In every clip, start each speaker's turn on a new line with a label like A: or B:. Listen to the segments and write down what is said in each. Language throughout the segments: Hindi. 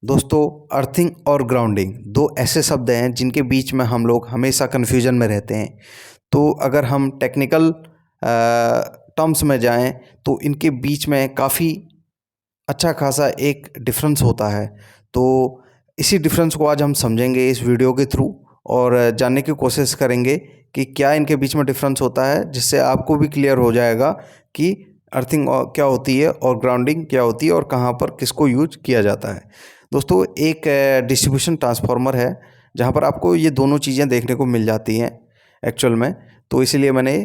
A: दोस्तों, अर्थिंग और ग्राउंडिंग दो ऐसे शब्द हैं जिनके बीच में हम लोग हमेशा कन्फ्यूजन में रहते हैं। तो अगर हम टेक्निकल टर्म्स में जाएं तो इनके बीच में काफ़ी अच्छा खासा एक डिफरेंस होता है। तो इसी डिफरेंस को आज हम समझेंगे इस वीडियो के थ्रू और जानने की कोशिश करेंगे कि क्या इनके बीच में डिफरेंस होता है, जिससे आपको भी क्लियर हो जाएगा कि अर्थिंग क्या होती है और ग्राउंडिंग क्या होती है और कहाँ पर किसको यूज किया जाता है। दोस्तों, एक डिस्ट्रीब्यूशन ट्रांसफार्मर है जहाँ पर आपको ये दोनों चीज़ें देखने को मिल जाती हैं एक्चुअल में। तो इसीलिए मैंने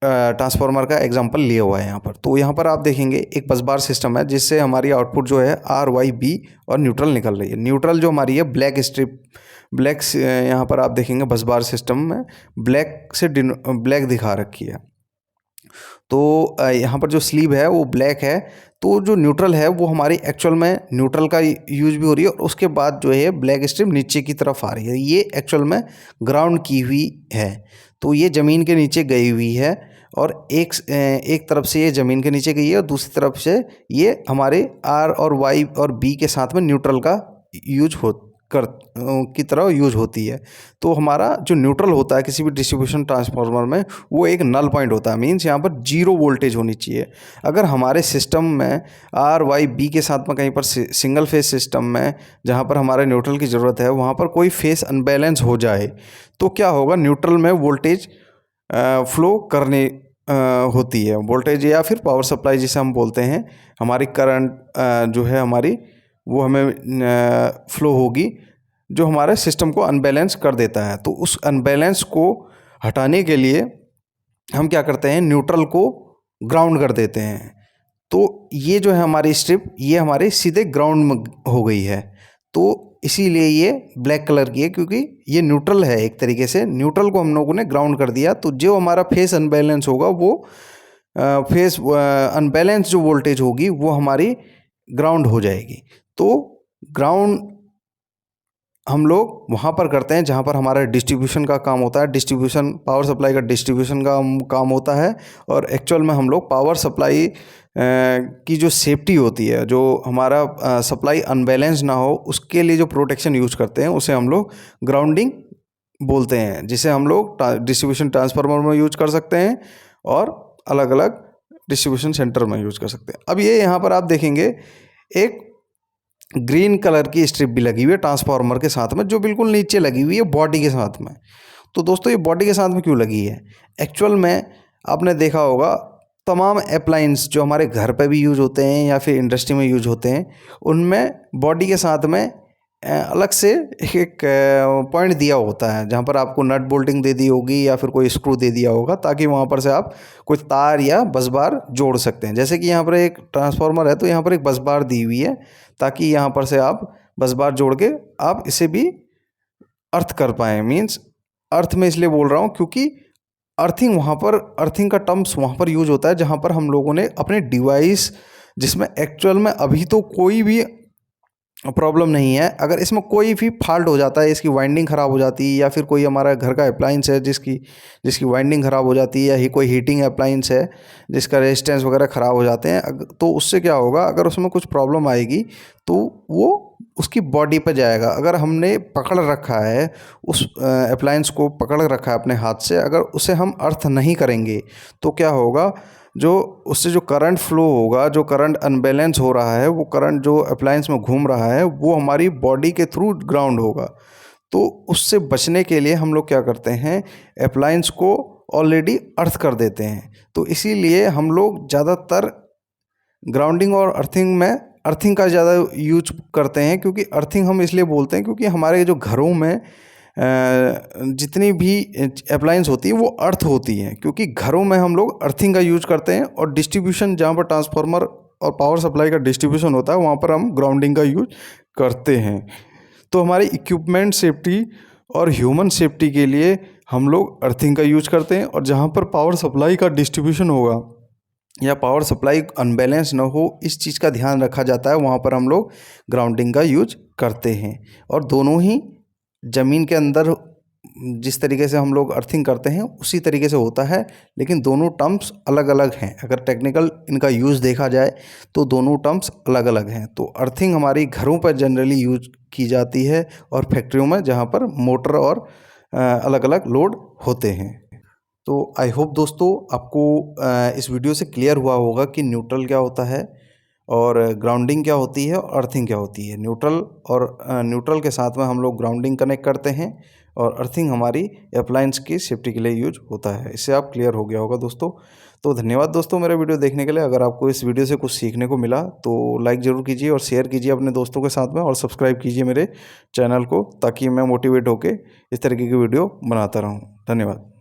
A: ट्रांसफार्मर का एग्जांपल लिया हुआ है यहाँ पर। तो यहाँ पर आप देखेंगे एक बस बार सिस्टम है जिससे हमारी आउटपुट जो है आर वाई बी और न्यूट्रल निकल रही है। न्यूट्रल जो हमारी है ब्लैक स्ट्रिप, ब्लैक यहाँ पर आप देखेंगे बस बार सिस्टम में ब्लैक से ब्लैक दिखा रखी है। तो यहाँ पर जो स्लीव है वो ब्लैक है। तो जो न्यूट्रल है वो हमारी एक्चुअल में न्यूट्रल का यूज भी हो रही है और उसके बाद जो है ब्लैक स्ट्रिप नीचे की तरफ आ रही है। ये एक्चुअल में ग्राउंड की हुई है। तो ये ज़मीन के नीचे गई हुई है और एक तरफ से ये ज़मीन के नीचे गई है और दूसरी तरफ से ये हमारे आर और वाई और बी के साथ में न्यूट्रल का यूज कर की तरह यूज होती है। तो हमारा जो न्यूट्रल होता है किसी भी डिस्ट्रीब्यूशन ट्रांसफार्मर में वो एक नल पॉइंट होता है, मीन्स यहाँ पर जीरो वोल्टेज होनी चाहिए। अगर हमारे सिस्टम में आर वाई बी के साथ में कहीं पर सिंगल फेस सिस्टम में जहाँ पर हमारे न्यूट्रल की ज़रूरत है वहाँ पर कोई फेस अनबैलेंस हो जाए तो क्या होगा, न्यूट्रल में वोल्टेज फ्लो करने होती है, वोल्टेज या फिर पावर सप्लाई जिसे हम बोलते हैं। हमारी करंट जो है हमारी वो हमें फ्लो होगी जो हमारे सिस्टम को अनबैलेंस कर देता है। तो उस अनबैलेंस को हटाने के लिए हम क्या करते हैं, न्यूट्रल को ग्राउंड कर देते हैं। तो ये जो है हमारी स्ट्रिप ये हमारे सीधे ग्राउंड में हो गई है। तो इसीलिए ये ब्लैक कलर की है क्योंकि ये न्यूट्रल है। एक तरीके से न्यूट्रल को हम लोगों ने ग्राउंड कर दिया तो जो हमारा फेस अनबैलेंस होगा वो फेस अनबैलेंस जो वोल्टेज होगी वो हमारी ग्राउंड हो जाएगी। तो ग्राउंड हम लोग वहाँ पर करते हैं जहाँ पर हमारा डिस्ट्रीब्यूशन का काम होता है, डिस्ट्रीब्यूशन पावर सप्लाई का डिस्ट्रीब्यूशन का काम होता है। और एक्चुअल में हम लोग पावर सप्लाई की जो सेफ्टी होती है, जो हमारा सप्लाई अनबैलेंस ना हो उसके लिए जो प्रोटेक्शन यूज करते हैं उसे हम लोग ग्राउंडिंग बोलते हैं, जिसे हम लोग डिस्ट्रीब्यूशन ट्रांसफार्मर में यूज कर सकते हैं और अलग अलग डिस्ट्रीब्यूशन सेंटर में यूज कर सकते हैं। अब ये यहाँ पर आप देखेंगे एक ग्रीन कलर की स्ट्रिप भी लगी हुई है ट्रांसफार्मर के साथ में, जो बिल्कुल नीचे लगी हुई है बॉडी के साथ में। तो दोस्तों, ये बॉडी के साथ में क्यों लगी है? एक्चुअल में आपने देखा होगा तमाम अप्लायंस जो हमारे घर पे भी यूज होते हैं या फिर इंडस्ट्री में यूज होते हैं उनमें बॉडी के साथ में अलग से एक पॉइंट दिया होता है जहाँ पर आपको नट बोल्टिंग दे दी होगी या फिर कोई स्क्रू दे दिया होगा ताकि वहाँ पर से आप कोई तार या बस बार जोड़ सकते हैं। जैसे कि यहाँ पर एक ट्रांसफार्मर है तो यहाँ पर एक बस बार दी हुई है ताकि यहाँ पर से आप बस बार जोड़ के आप इसे भी अर्थ कर पाएँ। मीन्स अर्थ में इसलिए बोल रहा हूँ क्योंकि अर्थिंग वहाँ पर, अर्थिंग का टर्म्स वहाँ पर यूज होता है जहाँ पर हम लोगों ने अपने डिवाइस, जिसमें एक्चुअल में अभी तो कोई भी प्रॉब्लम नहीं है, अगर इसमें कोई भी फॉल्ट हो जाता है, इसकी वाइंडिंग ख़राब हो जाती है या फिर कोई हमारा घर का अप्लायंस है जिसकी वाइंडिंग ख़राब हो जाती है या ही कोई हीटिंग अप्लायंस है जिसका रेजिस्टेंस वगैरह ख़राब हो जाते हैं, तो उससे क्या होगा, अगर उसमें कुछ प्रॉब्लम आएगी तो वो उसकी बॉडी पर जाएगा। अगर हमने पकड़ रखा है उस अप्लायंस को पकड़ रखा है अपने हाथ से, अगर उसे हम अर्थ नहीं करेंगे तो क्या होगा, जो उससे जो करंट फ्लो होगा, जो करंट अनबैलेंस हो रहा है, वो करंट जो अप्लायंस में घूम रहा है वो हमारी बॉडी के थ्रू ग्राउंड होगा। तो उससे बचने के लिए हम लोग क्या करते हैं, अप्लायंस को ऑलरेडी अर्थ कर देते हैं। तो इसीलिए हम लोग ज़्यादातर ग्राउंडिंग और अर्थिंग में अर्थिंग का ज़्यादा यूज करते हैं। क्योंकि अर्थिंग हम इसलिए बोलते हैं क्योंकि हमारे जो घरों में जितनी भी अप्लायंस होती है वो अर्थ होती हैं, क्योंकि घरों में हम लोग अर्थिंग का यूज करते हैं और डिस्ट्रीब्यूशन जहाँ पर ट्रांसफार्मर और पावर सप्लाई का डिस्ट्रीब्यूशन होता है वहाँ पर हम ग्राउंडिंग का यूज करते हैं। तो हमारी इक्विपमेंट सेफ्टी और ह्यूमन सेफ्टी के लिए हम लोग अर्थिंग का यूज करते हैं, और जहाँ पर पावर सप्लाई का डिस्ट्रीब्यूशन होगा या पावर सप्लाई अनबैलेंस ना हो, इस चीज़ का ध्यान रखा जाता है, वहाँ पर हम लोग ग्राउंडिंग का यूज करते हैं। और दोनों ही ज़मीन के अंदर जिस तरीके से हम लोग अर्थिंग करते हैं उसी तरीके से होता है, लेकिन दोनों टर्म्स अलग अलग हैं। अगर टेक्निकल इनका यूज़ देखा जाए तो दोनों टर्म्स अलग अलग हैं। तो अर्थिंग हमारी घरों पर जनरली यूज की जाती है और फैक्ट्रियों में जहाँ पर मोटर और अलग अलग लोड होते हैं। तो आई होप दोस्तों आपको इस वीडियो से क्लियर हुआ होगा कि न्यूट्रल क्या होता है और ग्राउंडिंग क्या होती है और अर्थिंग क्या होती है। न्यूट्रल के साथ में हम लोग ग्राउंडिंग कनेक्ट करते हैं और अर्थिंग हमारी अप्लायंस की सेफ्टी के लिए यूज होता है। इससे आप क्लियर हो गया होगा दोस्तों। तो धन्यवाद दोस्तों मेरा वीडियो देखने के लिए। अगर आपको इस वीडियो से कुछ सीखने को मिला तो लाइक ज़रूर कीजिए और शेयर कीजिए अपने दोस्तों के साथ में, और सब्सक्राइब कीजिए मेरे चैनल को, ताकि मैं मोटिवेट होकर इस तरीके की वीडियो बनाता रहूँ। धन्यवाद।